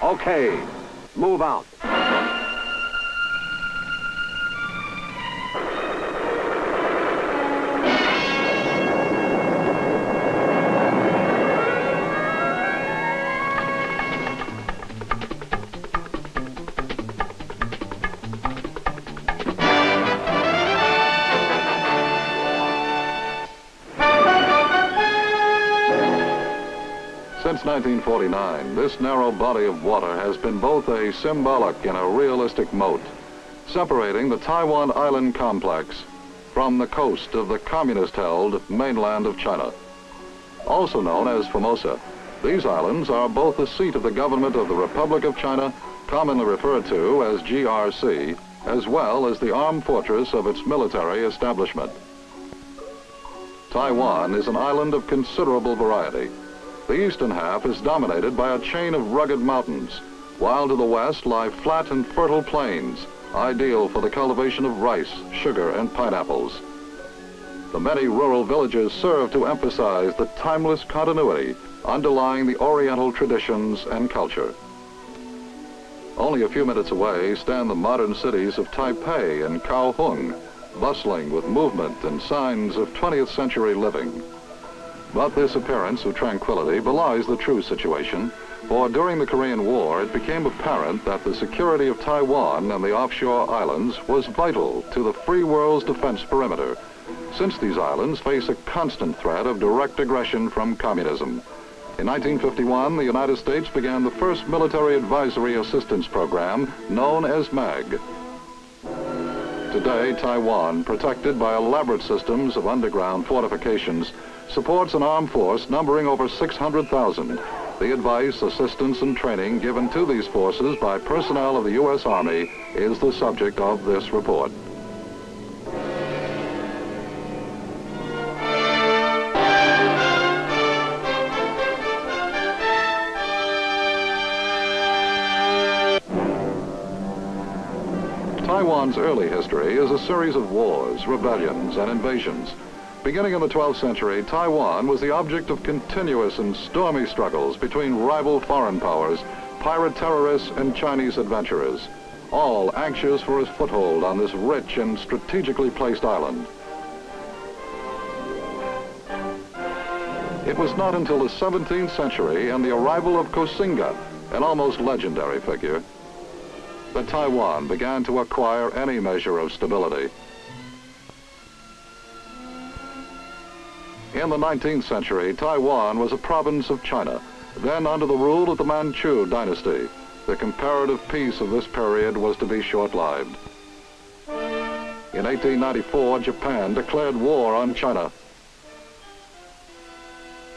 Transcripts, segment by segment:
Okay, move out. Since 1949, this narrow body of water has been both a symbolic and a realistic moat, separating the Taiwan island complex from the coast of the communist-held mainland of China. Also known as Formosa, these islands are both the seat of the government of the Republic of China, commonly referred to as GRC, as well as the armed fortress of its military establishment. Taiwan is an island of considerable variety. The eastern half is dominated by a chain of rugged mountains, while to the west lie flat and fertile plains, ideal for the cultivation of rice, sugar, and pineapples. The many rural villages serve to emphasize the timeless continuity underlying the Oriental traditions and culture. Only a few minutes away stand the modern cities of Taipei and Kaohsiung, bustling with movement and signs of 20th century living. But this appearance of tranquility belies the true situation, for during the Korean War it became apparent that the security of Taiwan and the offshore islands was vital to the free world's defense perimeter, since these islands face a constant threat of direct aggression from communism. In 1951, the United States began the first military advisory assistance program known as MAG. Today, Taiwan, protected by elaborate systems of underground fortifications, supports an armed force numbering over 600,000. The advice, assistance, and training given to these forces by personnel of the U.S. Army is the subject of this report. Taiwan's early history is a series of wars, rebellions, and invasions. Beginning in the 12th century, Taiwan was the object of continuous and stormy struggles between rival foreign powers, pirate terrorists, and Chinese adventurers, all anxious for a foothold on this rich and strategically placed island. It was not until the 17th century and the arrival of Koxinga, an almost legendary figure, that Taiwan began to acquire any measure of stability. In the 19th century, Taiwan was a province of China, then under the rule of the Manchu dynasty. The comparative peace of this period was to be short-lived. In 1894, Japan declared war on China.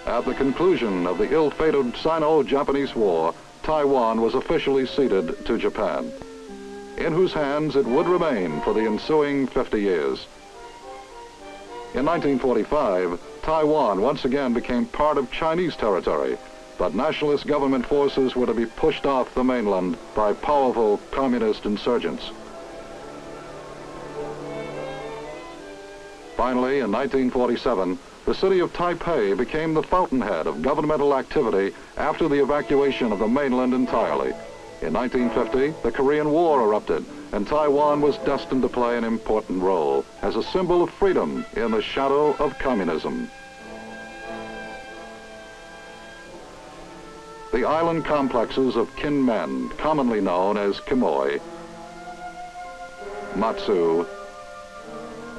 At the conclusion of the ill-fated Sino-Japanese War, Taiwan was officially ceded to Japan, in whose hands it would remain for the ensuing 50 years. In 1945, Taiwan once again became part of Chinese territory, but nationalist government forces were to be pushed off the mainland by powerful communist insurgents. Finally, in 1947, the city of Taipei became the fountainhead of governmental activity after the evacuation of the mainland entirely. In 1950, the Korean War erupted, and Taiwan was destined to play an important role as a symbol of freedom in the shadow of communism. The island complexes of Kinmen, commonly known as Quemoy, Matsu,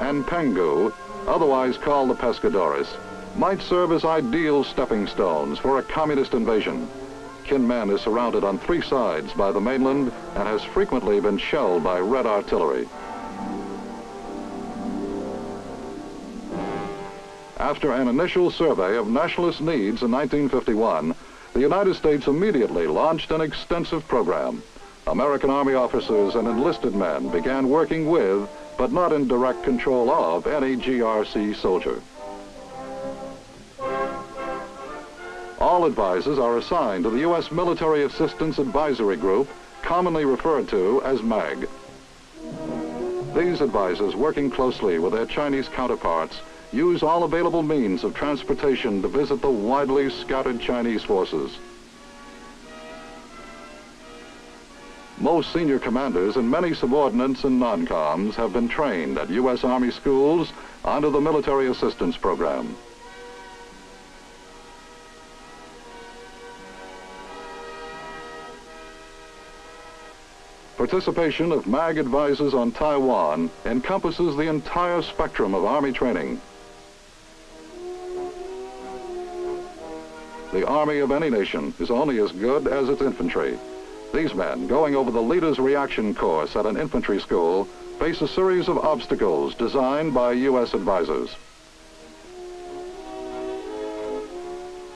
and Penghu, otherwise called the Pescadores, might serve as ideal stepping stones for a communist invasion. Kinmen is surrounded on three sides by the mainland and has frequently been shelled by Red artillery. After an initial survey of nationalist needs in 1951, the United States immediately launched an extensive program. American Army officers and enlisted men began working with, but not in direct control of, any GRC soldier. All advisors are assigned to the U.S. Military Assistance Advisory Group, commonly referred to as MAG. These advisors, working closely with their Chinese counterparts, use all available means of transportation to visit the widely scattered Chinese forces. Most senior commanders and many subordinates and non-coms have been trained at U.S. Army schools under the Military Assistance Program. Participation of MAG advisors on Taiwan encompasses the entire spectrum of Army training. The Army of any nation is only as good as its infantry. These men, going over the leader's reaction course at an infantry school, face a series of obstacles designed by U.S. advisors.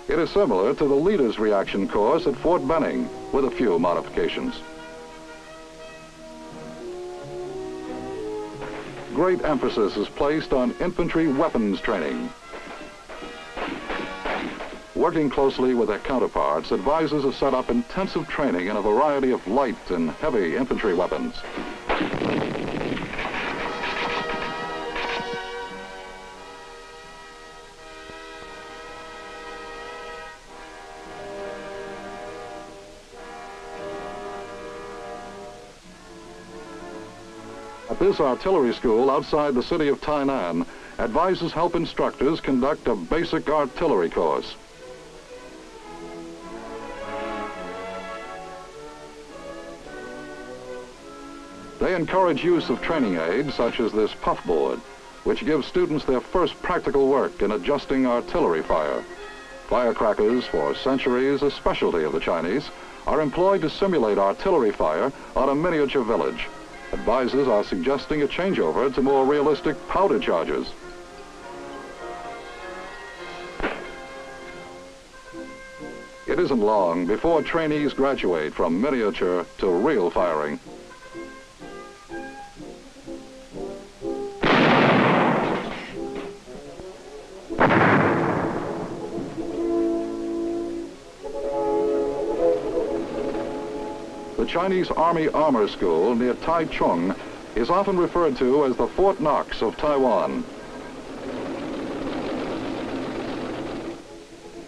It is similar to the leader's reaction course at Fort Benning, with a few modifications. Great emphasis is placed on infantry weapons training. Working closely with their counterparts, advisors have set up intensive training in a variety of light and heavy infantry weapons. At this artillery school outside the city of Tainan, advisors help instructors conduct a basic artillery course. They encourage use of training aids such as this puffboard, which gives students their first practical work in adjusting artillery fire. Firecrackers, for centuries a specialty of the Chinese, are employed to simulate artillery fire on a miniature village. Advisors are suggesting a changeover to more realistic powder charges. It isn't long before trainees graduate from miniature to real firing. The Chinese Army Armor School near Taichung is often referred to as the Fort Knox of Taiwan.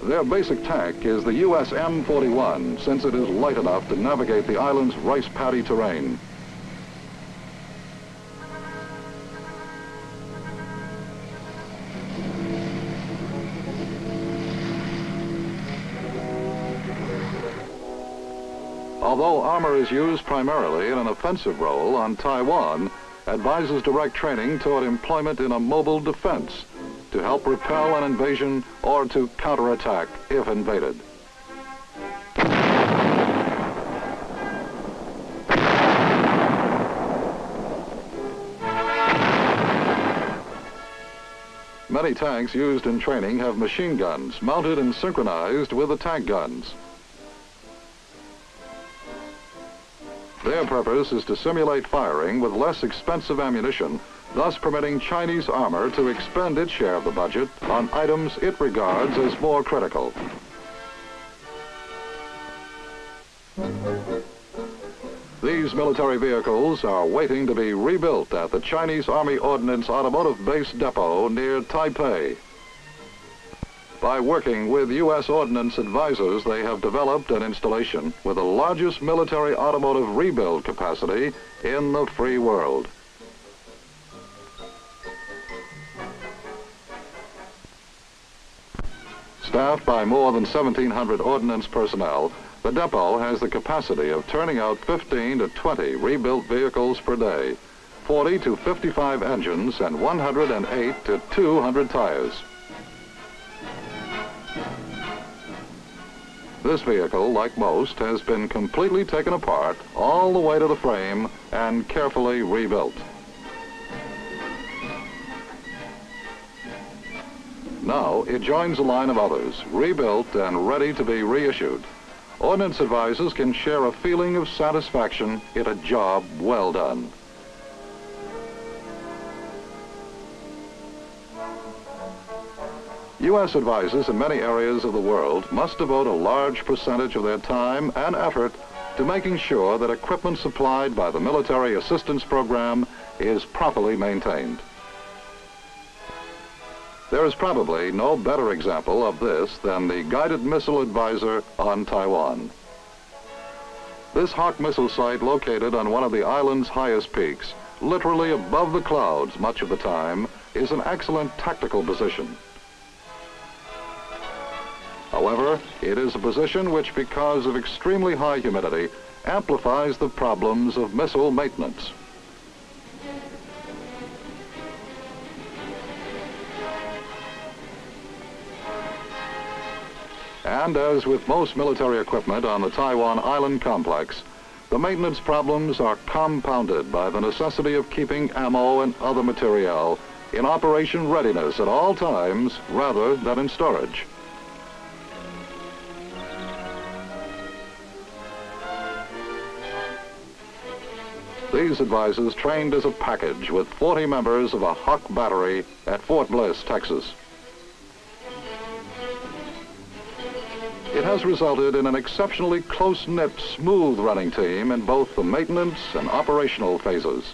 Their basic tank is the US M41, since it is light enough to navigate the island's rice paddy terrain. Although armor is used primarily in an offensive role on Taiwan, advisors direct training toward employment in a mobile defense to help repel an invasion or to counterattack if invaded. Many tanks used in training have machine guns mounted and synchronized with the tank guns. Their purpose is to simulate firing with less expensive ammunition, thus permitting Chinese armor to expend its share of the budget on items it regards as more critical. These military vehicles are waiting to be rebuilt at the Chinese Army Ordnance Automotive Base Depot near Taipei. By working with U.S. Ordnance advisors, they have developed an installation with the largest military automotive rebuild capacity in the free world. Staffed by more than 1,700 ordnance personnel, the depot has the capacity of turning out 15 to 20 rebuilt vehicles per day, 40 to 55 engines, and 108 to 200 tires. This vehicle, like most, has been completely taken apart all the way to the frame and carefully rebuilt. Now it joins a line of others, rebuilt and ready to be reissued. Ordnance advisors can share a feeling of satisfaction in a job well done. U.S. advisors in many areas of the world must devote a large percentage of their time and effort to making sure that equipment supplied by the Military Assistance Program is properly maintained. There is probably no better example of this than the guided missile advisor on Taiwan. This Hawk missile site, located on one of the island's highest peaks, literally above the clouds much of the time, is an excellent tactical position. However, it is a position which, because of extremely high humidity, amplifies the problems of missile maintenance. And as with most military equipment on the Taiwan island complex, the maintenance problems are compounded by the necessity of keeping ammo and other materiel in operation readiness at all times rather than in storage. These advisors trained as a package with 40 members of a Hawk battery at Fort Bliss, Texas. It has resulted in an exceptionally close-knit, smooth-running team in both the maintenance and operational phases.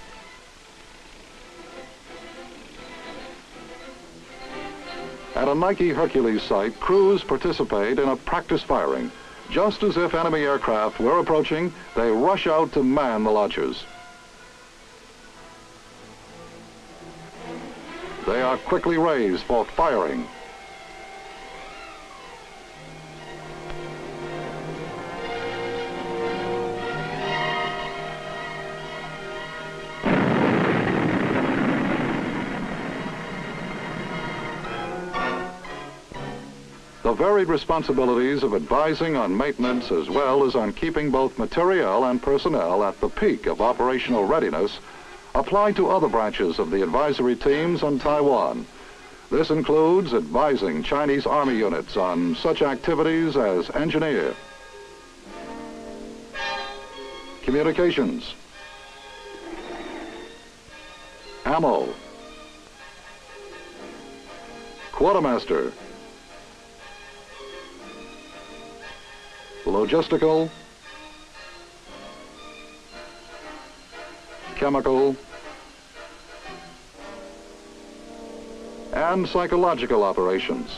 At a Nike Hercules site, crews participate in a practice firing. Just as if enemy aircraft were approaching, they rush out to man the launchers. They are quickly raised for firing. The varied responsibilities of advising on maintenance as well as on keeping both materiel and personnel at the peak of operational readiness apply to other branches of the advisory teams on Taiwan. This includes advising Chinese Army units on such activities as engineer, communications, ammo, quartermaster, logistical, chemical, and psychological operations.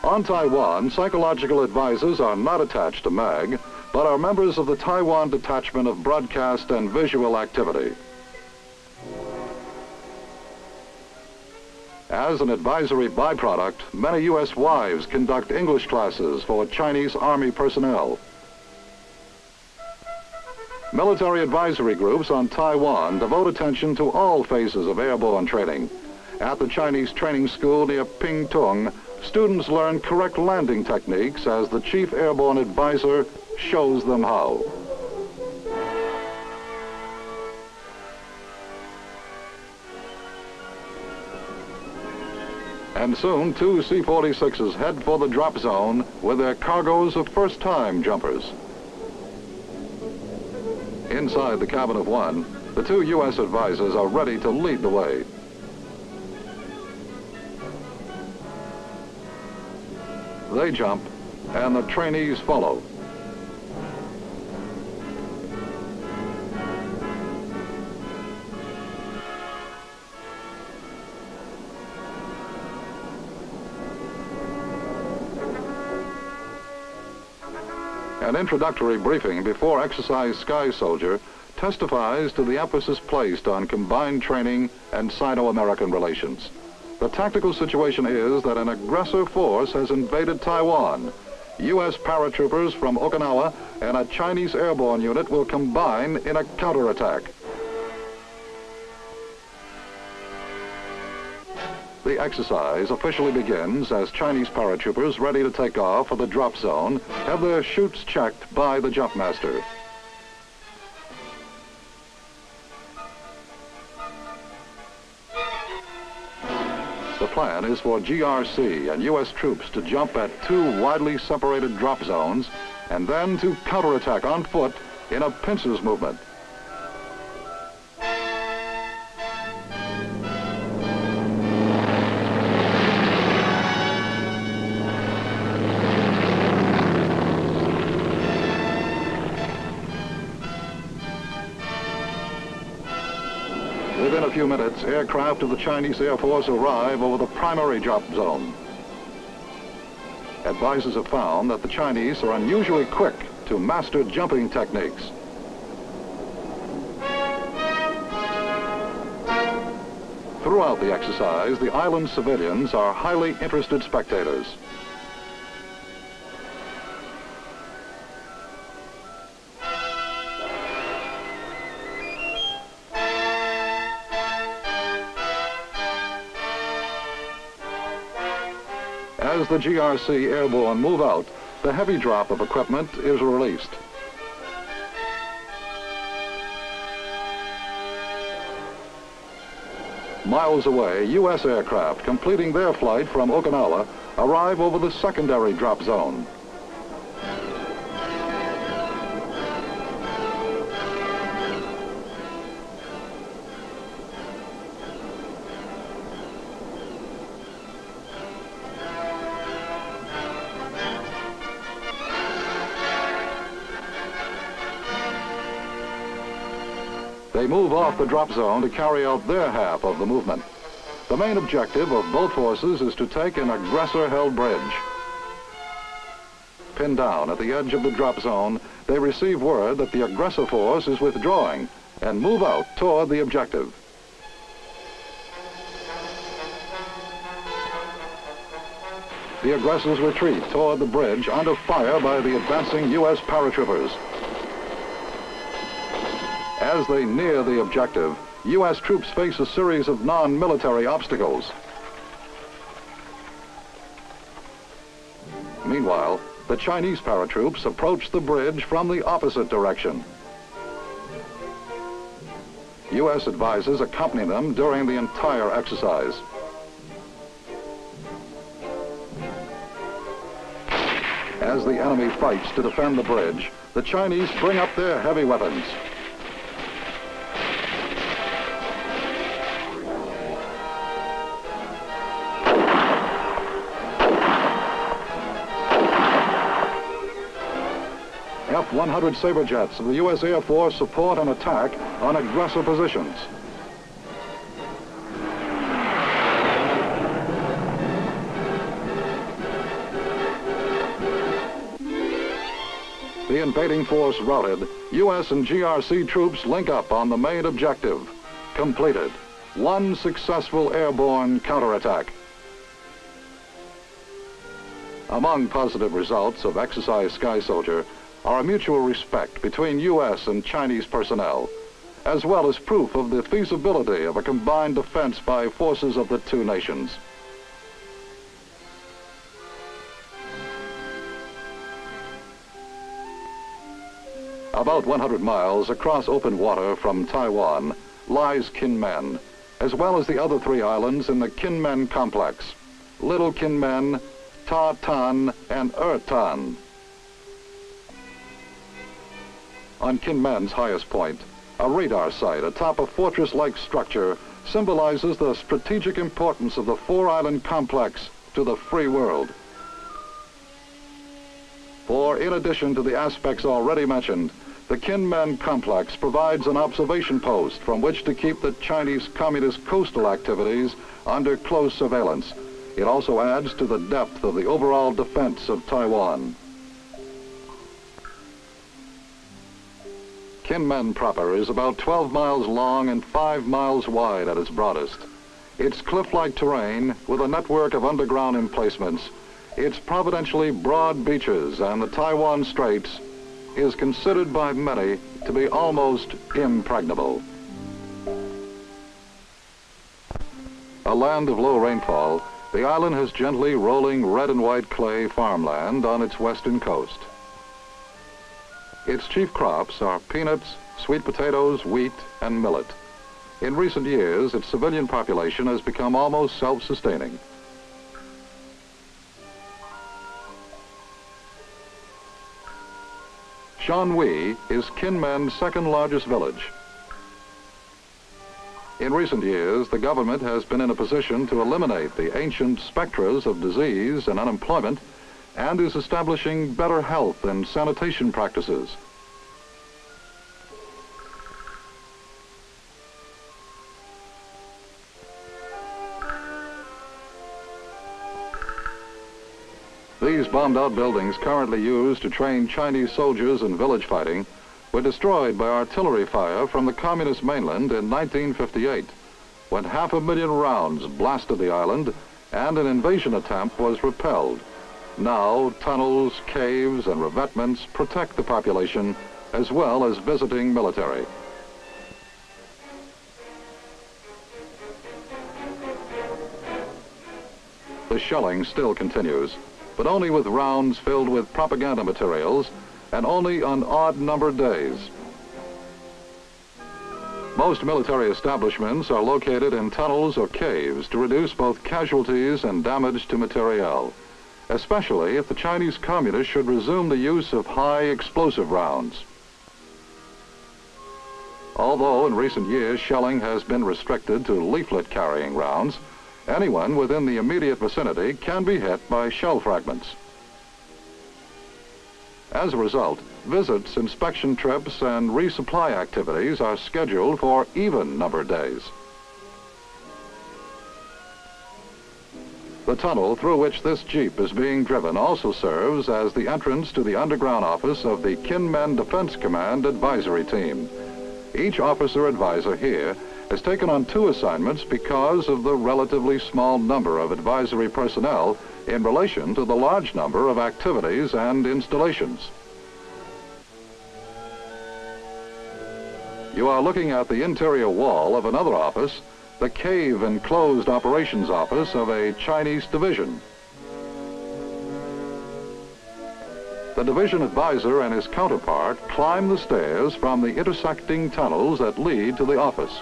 On Taiwan, psychological advisors are not attached to MAG, but are members of the Taiwan Detachment of Broadcast and Visual Activity. As an advisory byproduct, many U.S. wives conduct English classes for Chinese Army personnel. Military advisory groups on Taiwan devote attention to all phases of airborne training. At the Chinese training school near Pingtung, students learn correct landing techniques as the chief airborne advisor shows them how. And soon, two C-46s head for the drop zone with their cargoes of first-time jumpers. Inside the cabin of one, the two U.S. advisors are ready to lead the way. They jump, and the trainees follow. An introductory briefing before Exercise Sky Soldier testifies to the emphasis placed on combined training and Sino-American relations. The tactical situation is that an aggressor force has invaded Taiwan. U.S. paratroopers from Okinawa and a Chinese airborne unit will combine in a counterattack. The exercise officially begins as Chinese paratroopers ready to take off for the drop zone have their chutes checked by the jumpmaster. The plan is for GRC and U.S. troops to jump at two widely separated drop zones and then to counterattack on foot in a pincers movement. Within a few minutes, aircraft of the Chinese Air Force arrive over the primary drop zone. Advisors have found that the Chinese are unusually quick to master jumping techniques. Throughout the exercise, the island civilians are highly interested spectators. As the GRC airborne move out, the heavy drop of equipment is released. Miles away, U.S. aircraft completing their flight from Okinawa arrive over the secondary drop zone. They move off the drop zone to carry out their half of the movement. The main objective of both forces is to take an aggressor-held bridge. Pinned down at the edge of the drop zone, they receive word that the aggressor force is withdrawing and move out toward the objective. The aggressors retreat toward the bridge under fire by the advancing U.S. paratroopers. As they near the objective, U.S. troops face a series of non-military obstacles. Meanwhile, the Chinese paratroops approach the bridge from the opposite direction. U.S. advisors accompany them during the entire exercise. As the enemy fights to defend the bridge, the Chinese bring up their heavy weapons. F-100 Sabre jets of the U.S. Air Force support an attack on aggressor positions. The invading force routed, U.S. and GRC troops link up on the main objective. Completed. One successful airborne counterattack. Among positive results of Exercise Sky Soldier are a mutual respect between U.S. and Chinese personnel, as well as proof of the feasibility of a combined defense by forces of the two nations. About 100 miles across open water from Taiwan lies Kinmen, as well as the other three islands in the Kinmen complex: Little Kinmen, Ta Tan, and Tan. On Kinmen's highest point, a radar site atop a fortress-like structure symbolizes the strategic importance of the four-island complex to the free world. For in addition to the aspects already mentioned, the Kinmen complex provides an observation post from which to keep the Chinese Communist coastal activities under close surveillance. It also adds to the depth of the overall defense of Taiwan. Kinmen proper is about 12 miles long and 5 miles wide at its broadest. Its cliff-like terrain, with a network of underground emplacements, its providentially broad beaches and the Taiwan Straits, is considered by many to be almost impregnable. A land of low rainfall, the island has gently rolling red and white clay farmland on its western coast. Its chief crops are peanuts, sweet potatoes, wheat, and millet. In recent years, its civilian population has become almost self-sustaining. Shanhui is Kinmen's second largest village. In recent years, the government has been in a position to eliminate the ancient specters of disease and unemployment and is establishing better health and sanitation practices. These bombed-out buildings currently used to train Chinese soldiers in village fighting were destroyed by artillery fire from the communist mainland in 1958. when 500,000 rounds blasted the island and an invasion attempt was repelled. Now, tunnels, caves, and revetments protect the population as well as visiting military. The shelling still continues, but only with rounds filled with propaganda materials and only on odd-numbered days. Most military establishments are located in tunnels or caves to reduce both casualties and damage to materiel, especially if the Chinese Communists should resume the use of high explosive rounds. Although in recent years shelling has been restricted to leaflet-carrying rounds, anyone within the immediate vicinity can be hit by shell fragments. As a result, visits, inspection trips, and resupply activities are scheduled for even-numbered days. The tunnel through which this Jeep is being driven also serves as the entrance to the underground office of the Kinmen Defense Command Advisory Team. Each officer advisor here has taken on 2 assignments because of the relatively small number of advisory personnel in relation to the large number of activities and installations. You are looking at the interior wall of another office, the cave enclosed operations office of a Chinese division. The division advisor and his counterpart climb the stairs from the intersecting tunnels that lead to the office.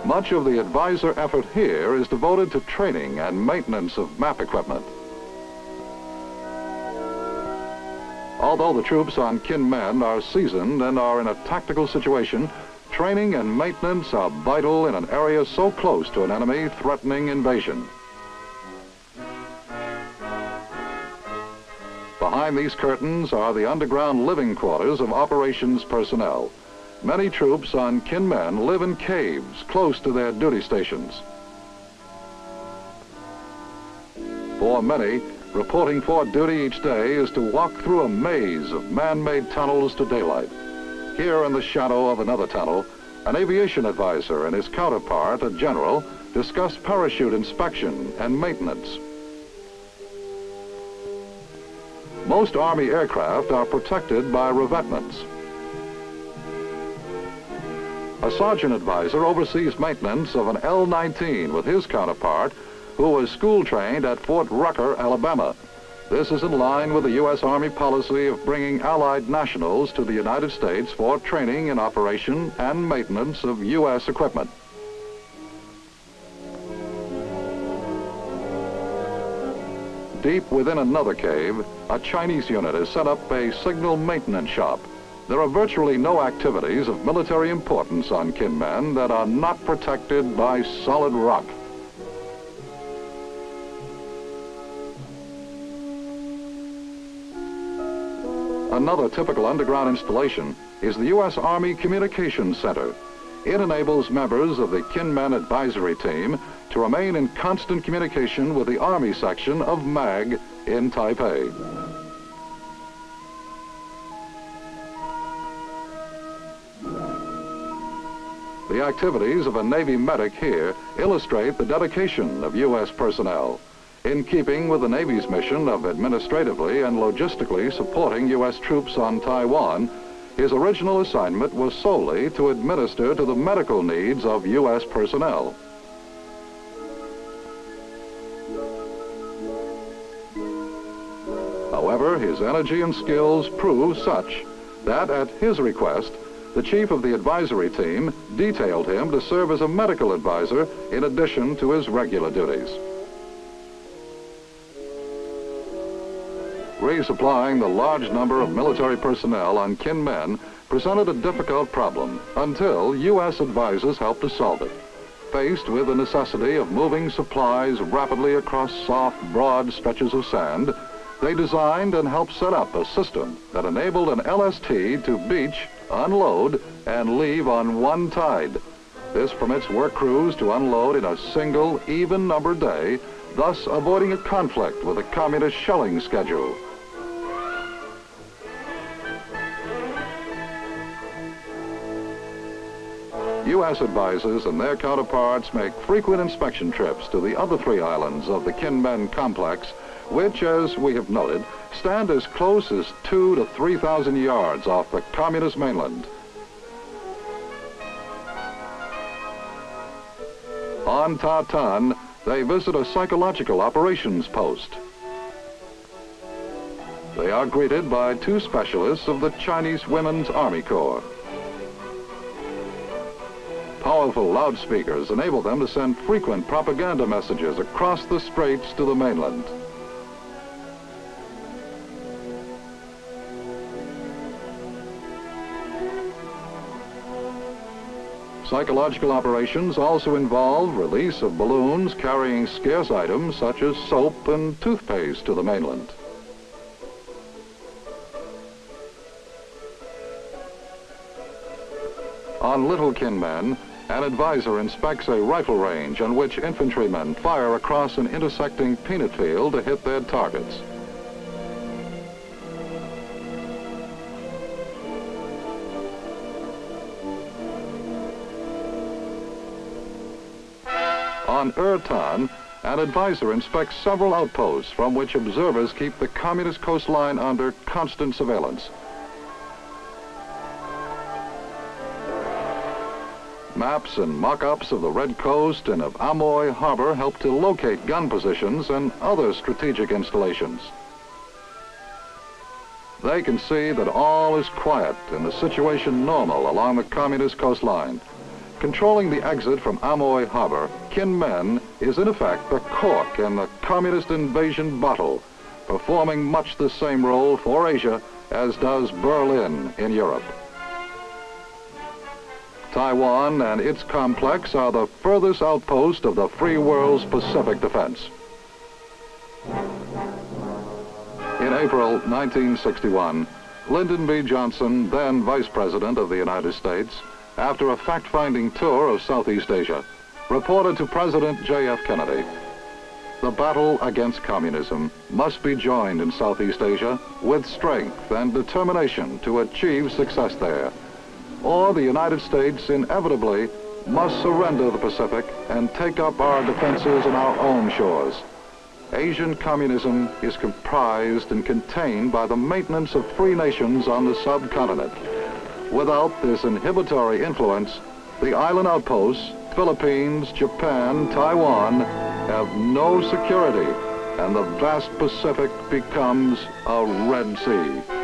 Much of the advisor effort here is devoted to training and maintenance of map equipment. Although the troops on Kinmen are seasoned and are in a tactical situation, training and maintenance are vital in an area so close to an enemy threatening invasion. Behind these curtains are the underground living quarters of operations personnel. Many troops on Kinmen live in caves close to their duty stations. For many, reporting for duty each day is to walk through a maze of man-made tunnels to daylight. Here in the shadow of another tunnel, an aviation advisor and his counterpart, a general, discuss parachute inspection and maintenance. Most Army aircraft are protected by revetments. A sergeant advisor oversees maintenance of an L-19 with his counterpart, who was school-trained at Fort Rucker, Alabama. This is in line with the U.S. Army policy of bringing Allied nationals to the United States for training in operation and maintenance of U.S. equipment. Deep within another cave, a Chinese unit has set up a signal maintenance shop. There are virtually no activities of military importance on Kinmen that are not protected by solid rock. Another typical underground installation is the U.S. Army Communications Center. It enables members of the Kinmen Advisory Team to remain in constant communication with the Army section of MAG in Taipei. The activities of a Navy medic here illustrate the dedication of U.S. personnel. In keeping with the Navy's mission of administratively and logistically supporting U.S. troops on Taiwan, his original assignment was solely to administer to the medical needs of U.S. personnel. However, his energy and skills proved such that, at his request, the chief of the advisory team detailed him to serve as a medical advisor in addition to his regular duties. Resupplying the large number of military personnel on Kinmen presented a difficult problem until U.S. advisors helped to solve it. Faced with the necessity of moving supplies rapidly across soft, broad stretches of sand, they designed and helped set up a system that enabled an LST to beach, unload, and leave on one tide. This permits work crews to unload in a single, even-numbered day, thus avoiding a conflict with the communist shelling schedule. U.S. advisors and their counterparts make frequent inspection trips to the other 3 islands of the Kinmen complex, which, as we have noted, stand as close as 2,000 to 3,000 yards off the communist mainland. On Taiwan, they visit a psychological operations post. They are greeted by 2 specialists of the Chinese Women's Army Corps. Powerful loudspeakers enable them to send frequent propaganda messages across the straits to the mainland. Psychological operations also involve release of balloons carrying scarce items such as soap and toothpaste to the mainland. On Little Kinmen, an advisor inspects a rifle range on which infantrymen fire across an intersecting peanut field to hit their targets. On Tan, an advisor inspects several outposts from which observers keep the communist coastline under constant surveillance. Maps and mock-ups of the Red Coast and of Amoy Harbor help to locate gun positions and other strategic installations. They can see that all is quiet and the situation normal along the communist coastline. Controlling the exit from Amoy Harbor, Kinmen is in effect the cork in the communist invasion bottle, performing much the same role for Asia as does Berlin in Europe. Taiwan and its complex are the furthest outpost of the free world's Pacific defense. In April 1961, Lyndon B. Johnson, then Vice President of the United States, after a fact-finding tour of Southeast Asia, reported to President J.F. Kennedy, "The battle against communism must be joined in Southeast Asia with strength and determination to achieve success there, or the United States inevitably must surrender the Pacific and take up our defenses on our own shores. Asian communism is comprised and contained by the maintenance of free nations on the subcontinent. Without this inhibitory influence, the island outposts, Philippines, Japan, Taiwan, have no security, and the vast Pacific becomes a Red Sea."